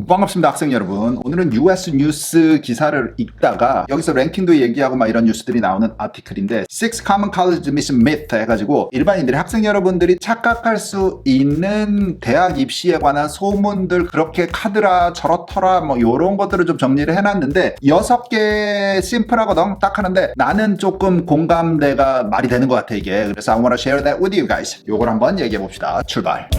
반갑습니다, 학생 여러분. 오늘은 US 뉴스 기사를 읽다가 여기서 랭킹도 얘기하고 막 이런 뉴스들이 나오는 아티클인데 Six Common College Admission Myth 해가지고 일반인들이 학생 여러분들이 착각할 수 있는 대학 입시에 관한 소문들, 그렇게 카드라 저렇더라 뭐 요런 것들을 좀 정리를 해놨는데 6개 심플하거든 딱 하는데 나는 조금 공감대가 말이 되는 것 같아 이게. 그래서 I wanna share that with you guys. 요걸 한번 얘기해 봅시다. 출발.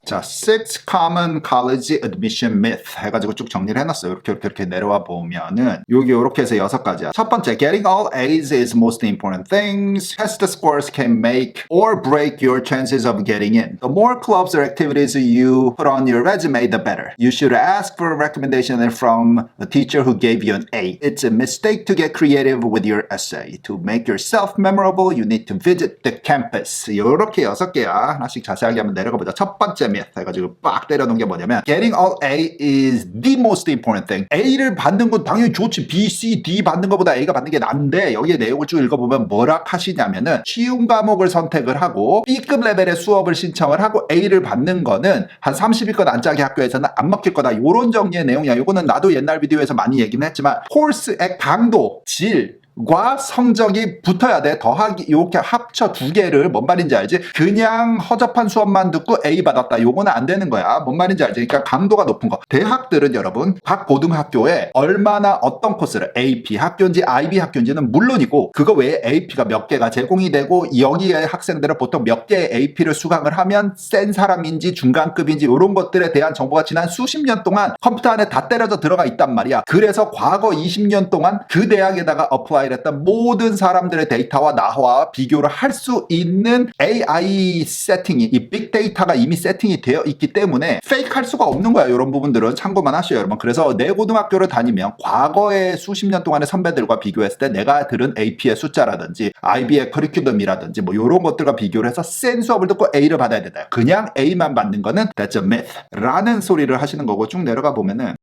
자, Six Common College Admission Myth 해가지고 쭉 정리를 해놨어요. 이렇게 내려와 보면은 여기 이렇게 해서 6가지야. 첫 번째, getting all A's is most important things. Test scores can make or break your chances of getting in. The more clubs or activities you put on your resume, the better. You should ask for a recommendation from a teacher who gave you an A. It's a mistake to get creative with your essay. To make yourself memorable, you need to visit the campus. 이렇게 6개야. 하나씩 자세하게 한번 내려가 보자. 첫 번째 myth 해가지고 빡 때려놓은 게 뭐냐면 getting all A is the most important thing. A를 받는 건 당연히 좋지. B, C, D 받는 것보다 A가 받는 게 난데 여기에 내용을 쭉 읽어보면 뭐라 하시냐면은 쉬운 과목을 선택을 하고 B급 레벨의 수업을 신청을 하고 A를 받는 거는 한 30위권 안짝의 학교에서는 안 먹힐 거다. 요런 정리의 내용이야. 요거는 나도 옛날 비디오에서 많이 얘기는 했지만 코र्스의 강도, 질 과 성적이 붙어야 돼. 더하기 이렇게 합쳐 두 개를 뭔 말인지 알지? 그냥 허접한 수업만 듣고 A 받았다. 요거는 안 되는 거야. 뭔 말인지 알지? 그러니까 강도가 높은 거. 대학들은 여러분 각 고등학교에 얼마나 어떤 코스를 AP 학교인지 IB 학교인지는 물론이고 그거 외에 AP가 몇 개가 제공이 되고 여기에 학생들은 보통 몇 개의 AP를 수강을 하면 센 사람인지 중간급인지 이런 것들에 대한 정보가 지난 수십 년 동안 컴퓨터 안에 다 때려져 들어가 있단 말이야. 그래서 과거 20년 동안 그 대학에다가 어플라이 했던 모든 사람들의 데이터와 나와 비교를 할 수 있는 AI 세팅이 이 빅데이터가 이미 세팅이 되어 있기 때문에 페이크 할 수가 없는 거야. 이런 부분들은 참고만 하셔요 여러분. 그래서 내 고등학교를 다니면 과거의 수십 년 동안의 선배들과 비교했을 때 내가 들은 AP의 숫자라든지 IB의 커리큘럼이라든지 뭐 이런 것들과 비교를 해서 센 수업을 듣고 A를 받아야 된다. 그냥 A만 받는 거는 that's a myth 라는 소리를 하시는 거고 쭉 내려가 보면은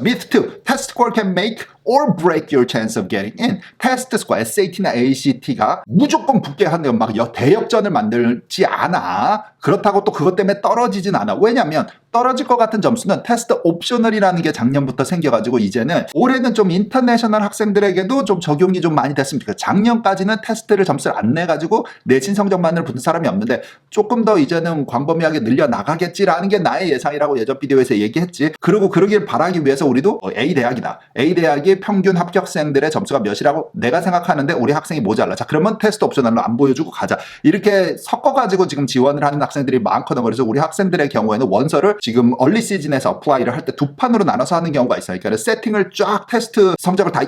Myth 2. Test score can make or break your chance of getting in. 테스트 스코어, SAT나 ACT가 무조건 붙게 하는 막 대역전을 만들지 않아. 그렇다고 또 그것 때문에 떨어지진 않아. 왜냐면 떨어질 것 같은 점수는 테스트 옵셔널이라는 게 작년부터 생겨가지고 이제는 올해는 좀 인터내셔널 학생들에게도 좀 적용이 좀 많이 됐습니다. 작년까지는 테스트를 점수를 안 내가지고 내신 성적만을 붙은 사람이 없는데 조금 더 이제는 광범위하게 늘려나가겠지라는 게 나의 예상이라고 예전 비디오에서 얘기했지. 그리고 그러길 바라기 위해서 우리도 A 대학이다. A 대학이 평균 합격생들의 점수가 몇이라고 내가 생각하는데 우리 학생이 모자라. 자, 그러면 테스트 옵셔널로 안 보여주고 가자. 이렇게 섞어가지고 지금 지원을 하는 학생들이 많거든. 그래서 우리 학생들의 경우에는 원서를 지금 얼리 시즌에서 어플라이를 할 때 두 판으로 나눠서 하는 경우가 있어요. 그러니까 세팅을 쫙 테스트 성적을 다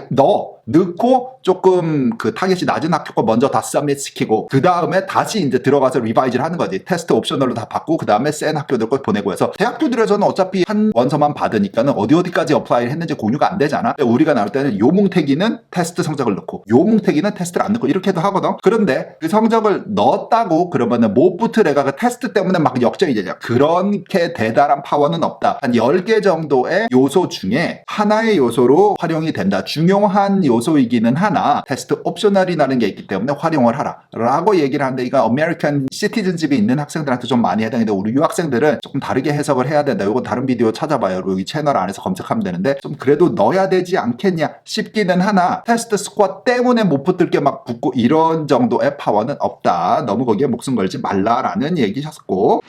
넣고 조금 그 타겟이 낮은 학교 거 먼저 다 서밋 시키고 그 다음에 다시 이제 들어가서 리바이즈를 하는 거지. 테스트 옵셔널로 다 받고 그 다음에 센 학교들 거 보내고 해서 대학교들에서는 어차피 한 원서만 받으니까는 어디까지 어플라이를 했는지 공유가 안 되잖아. 우리가 나올 때는 요뭉태기는 테스트 성적을 넣고 요뭉태기는 테스트를 안 넣고 이렇게도 하거든. 그런데 그 성적을 넣었다고 그러면은 못 붙을 애가 그 테스트 때문에 막 역전이 되냐. 그렇게 대단한 파워는 없다. 한 10개 정도의 요소 중에 하나의 요소로 활용이 된다. 중요한 요소이기는 하나 테스트 옵셔널이라는 게 있기 때문에 활용을 하라 라고 얘기를 하는데 이거 아메리칸 시티즌십이 있는 학생들한테 좀 많이 해당인데 우리 유학생들은 조금 다르게 해석을 해야 된다. 이거 다른 비디오 찾아봐요. 여기 채널 안에서 검색하면 되는데 좀 그래도 넣어야 되지 않겠냐 싶기는 하나 테스트 스코어 때문에 못 붙을 게 막 붙고 이런 정도의 파워는 없다. 너무 거기에 목숨 걸지 말라라는 얘기셨고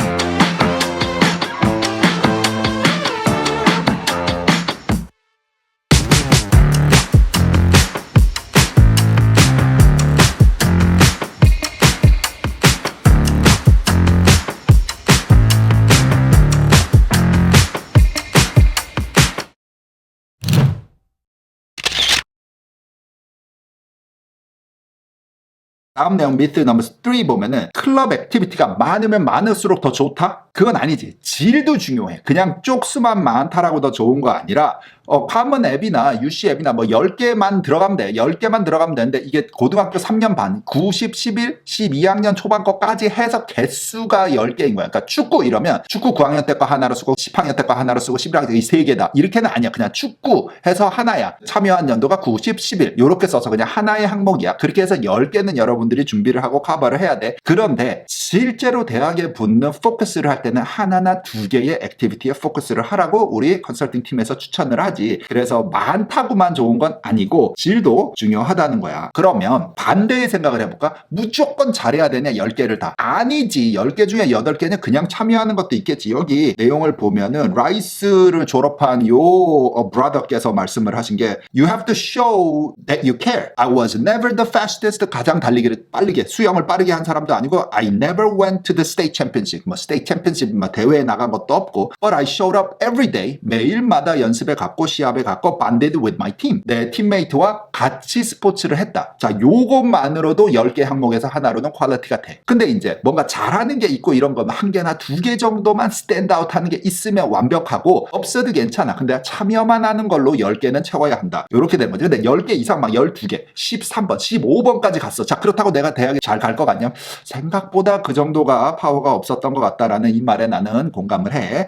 다음 내용 미트 넘버 3 보면은 클럽 액티비티가 많으면 많을수록 더 좋다? 그건 아니지. 질도 중요해. 그냥 쪽수만 많다라고 더 좋은 거 아니라 common 앱이나 UC 앱이나 뭐 10개만 들어가면 돼. 10개만 들어가면 되는데 이게 고등학교 3년 반, 90, 11, 12학년 초반 거까지 해서 개수가 10개인 거야. 그러니까 축구 이러면 축구 9학년 때 거 하나로 쓰고 10학년 때 거 하나로 쓰고 11학년 때 이 3개다. 이렇게는 아니야. 그냥 축구 해서 하나야. 참여한 연도가 90, 11 이렇게 써서 그냥 하나의 항목이야. 그렇게 해서 10개는 여러분들이 준비를 하고 커버를 해야 돼. 그런데 실제로 대학에 붙는 포커스를 할 때는 하나나 2개의 액티비티에 포커스를 하라고 우리 컨설팅 팀에서 추천을 하지. 그래서 많다고만 좋은 건 아니고 질도 중요하다는 거야. 그러면 반대의 생각을 해볼까? 무조건 잘해야 되냐 10개를 다. 아니지. 10개 중에 8개는 그냥 참여하는 것도 있겠지. 여기 내용을 보면은 라이스를 졸업한 요 브라더께서 말씀을 하신 게 You have to show that you care. I was never the fastest. 가장 달리기를 빠르게 수영을 빠르게 한 사람도 아니고 I never went to the state championship. 뭐 state championship 뭐 대회에 나간 것도 없고 But I showed up every day. 매일마다 연습에 갔고 시합에 갔고 banded with my team. 내 팀메이트와 같이 스포츠를 했다. 자, 요것만으로도 10개 항목에서 하나로는 퀄리티가 돼. 근데 이제 뭔가 잘하는 게 있고 이런 거면 1개나 2개 정도만 스탠드아웃 하는 게 있으면 완벽하고 없어도 괜찮아. 근데 참여만 하는 걸로 10개는 채워야 한다. 요렇게 되는 거지. 근데 10개 이상 막 12개, 13번, 15번까지 갔어. 자, 그렇다고 내가 대학에 잘 갈 것 같냐? 생각보다 그 정도가 파워가 없었던 것 같다라는 이 말에 나는 공감을 해.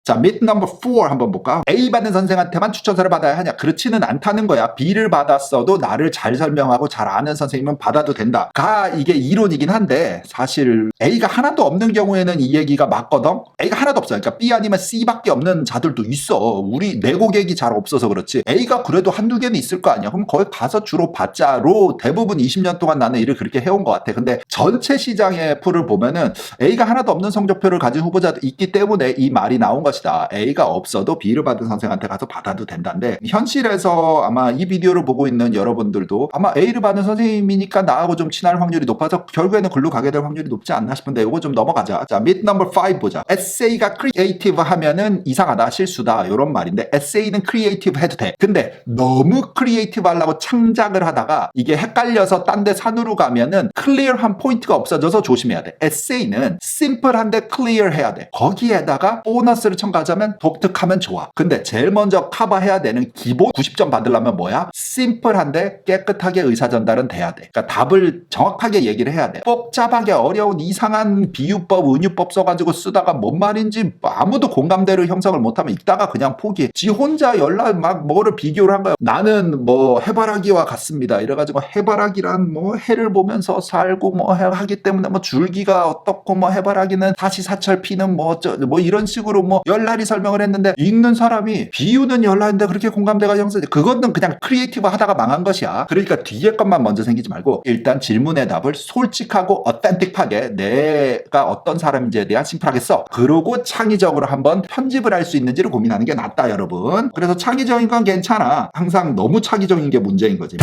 자, myth number 4 한번 볼까? A 받은 선생한테만 추천서를 받아야 하냐? 그렇지는 않다는 거야. B를 받았어도 나를 잘 설명하고 잘 아는 선생님은 받아도 된다. 이게 이론이긴 한데 사실 A가 하나도 없는 경우에는 이 얘기가 맞거든? A가 하나도 없어. 그러니까 B 아니면 C밖에 없는 자들도 있어. 우리 내 고객이 잘 없어서 그렇지. A가 그래도 한두 개는 있을 거 아니야. 그럼 거기 가서 주로 받자로 대부분 20년 동안 나는 일을 그렇게 해온 것 같아. 근데 전체 시장의 풀을 보면은 A가 하나도 없는 성적표를 가진 후보자도 있기 때문에 이 말이 나온 것이다. A가 없어도 B를 받은 선생한테 가서 받아도 된다는데 현실에서 아마 이 비디오를 보고 있는 여러분들도 아마 A를 받은 선생님이니까 나하고 좀 친할 확률이 높아서 결국에는 글로 가게 될 확률이 높지 않나 싶은데 이거 좀 넘어가자. 자, myth number 5 보자. 에세이가 크리에이티브 하면은 이상하다, 실수다 이런 말인데 에세이는 크리에이티브 해도 돼. 근데 너무 크리에이티브 하려고 창작을 하다가 이게 헷갈려서 딴 데 산으로 가면은 클리어한 포인트가 없어져서 조심해야 돼. 에세이는 심플한데 클리어해야 돼. 거기에다가 보너스를 첨가하자면 독특하면 좋아. 근데 제일 먼저 커버해야 되는 기본 90점 받으려면 뭐야? 심플한데 깨끗하게 의사전달은 돼야 돼. 그러니까 답을 정확하게 얘기를 해야 돼. 복잡하게 어려운 이상한 비유법, 은유법 써가지고 쓰다가 뭔 말인지 아무도 공감대를 형성을 못하면 읽다가 그냥 포기해. 지 혼자 연락 막 뭐를 비교를 한 거야. 나는 뭐 해바라기와 같습니다. 이래가지고 해바라기란 뭐 해를 보면서 살고 뭐 하기 때문에 뭐 줄기가 어떻고 뭐 해바라기는 다시 사철 피는 뭐 이런 식으로 뭐 열날이 설명을 했는데 읽는 사람이 비유는 열날인데 그렇게 공감대가 형성돼. 그거는 그냥 크리에이티브 하다가 망한 것이야. 그러니까 뒤에 것만 먼저 생기지 말고 일단 질문의 답을 솔직하고 어텐틱하게 내가 어떤 사람인지에 대한 심플하게 써. 그러고 창의적으로 한번 편집을 할 수 있는지를 고민하는 게 낫다, 여러분. 그래서 창의적인 건 괜찮아. 항상 너무 창의적인 게 문제인 거지.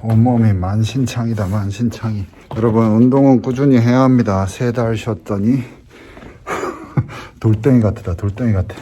온몸이 만신창이다, 만신창이. 여러분, 운동은 꾸준히 해야 합니다. 3달 쉬었더니 돌덩이 같다, 돌덩이 같아.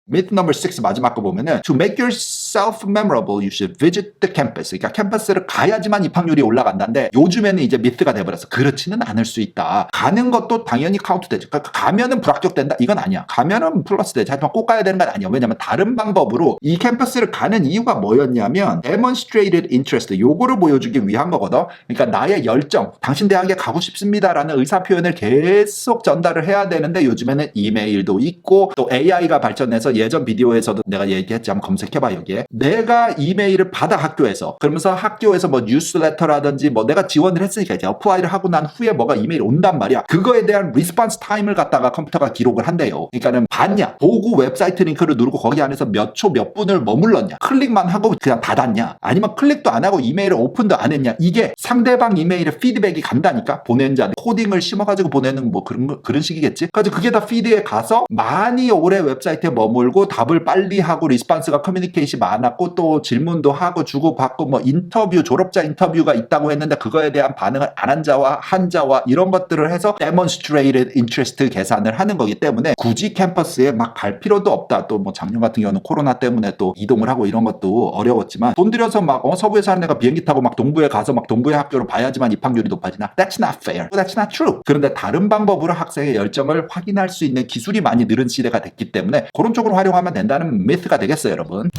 myth number 6 마지막 거 보면은 To make yourself memorable, you should visit the campus. 그러니까 캠퍼스를 가야지만 입학률이 올라간다는데 요즘에는 이제 미트가 돼버렸어. 그렇지는 않을 수 있다. 가는 것도 당연히 카운트 되죠. 그러니까 가면은 불합격된다? 이건 아니야. 가면은 플러스 되지. 하지만 꼭 가야 되는 건 아니야. 왜냐면 다른 방법으로 이 캠퍼스를 가는 이유가 뭐였냐면 demonstrated interest, 요거를 보여주기 위한 거거든. 그러니까 나의 열정, 당신 대학에 가고 싶습니다라는 의사표현을 계속 전달을 해야 되는데 요즘에는 이메일도 있고 또 AI가 발전해서 예전 비디오에서도 내가 얘기했지. 한번 검색해봐 여기에. 내가 이메일을 받아 학교에서. 그러면서 학교에서 뭐 뉴스레터라든지 뭐 내가 지원을 했으니까 이제 어플라이를 하고 난 후에 뭐가 이메일이 온단 말이야. 그거에 대한 리스폰스 타임을 갖다가 컴퓨터가 기록을 한대요. 그러니까는 봤냐, 보고 웹사이트 링크를 누르고 거기 안에서 몇 초 몇 분을 머물렀냐, 클릭만 하고 그냥 닫았냐, 아니면 클릭도 안 하고 이메일을 오픈도 안 했냐. 이게 상대방 이메일에 피드백이 간다니까. 보낸 자는 코딩을 심어가지고 보내는 뭐 그런 식이겠지. 그래서 그게 다 피드에 가서 많이 오래 웹사이트에 머물고 답을 빨리 하고 리스폰스가 커뮤니케이션이 많았고 또 질문도 하고 주고받고 뭐 인터뷰, 졸업자 인터뷰가 있다고 했는데 그거에 대한 반응을 안 한 자와 한 자와 이런 것들을 해서 demonstrated interest 계산을 하는 거기 때문에 굳이 캠퍼스에 막 갈 필요도 없다. 또 뭐 작년 같은 경우는 코로나 때문에 또 이동을 하고 이런 것도 어려웠지만 돈 들여서 막 서부에 사는 애가 비행기 타고 막 동부에 가서 막 동부의 학교를 봐야지만 입학률이 높아지나? That's not fair. That's not true. 그런데 다른 방법으로 학생의 열정을 확인할 수 있는 기술이 많이 늘은 시대가 됐기 때문에 그런 쪽으로 활용하면 된다는 미스가 되겠어요, 여러분.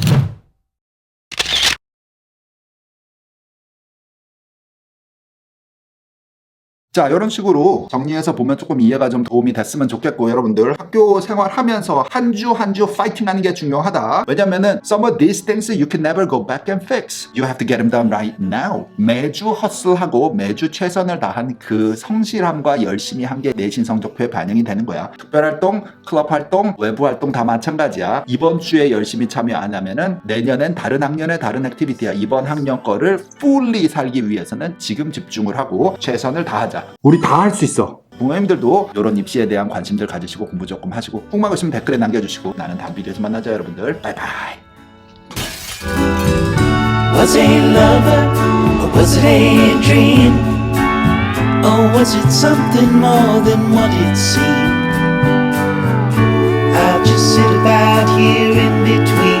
자, 이런 식으로 정리해서 보면 조금 이해가 좀 도움이 됐으면 좋겠고, 여러분들 학교 생활하면서 한 주 한 주 파이팅 하는 게 중요하다. 왜냐면은 some of these things you can never go back and fix. You have to get them done right now. 매주 헛슬하고 매주 최선을 다한 그 성실함과 열심히 한 게 내신 성적표에 반영이 되는 거야. 특별활동, 클럽 활동, 외부 활동 다 마찬가지야. 이번 주에 열심히 참여 안 하면은 내년엔 다른 학년의 다른 액티비티야. 이번 학년 거를 fully 살기 위해서는 지금 집중을 하고 최선을 다하자. 우리 다 할 수 있어. 부모님들도 이런 입시에 대한 관심들 가지시고 공부 조금 하시고, 궁금한 거 있으면 댓글에 남겨주시고, 나는 다음 비디오에서 만나자 여러분들. 바이바이. Was it love or was it a dream? Or was it something more than what it seemed? I'll just sit about here in between.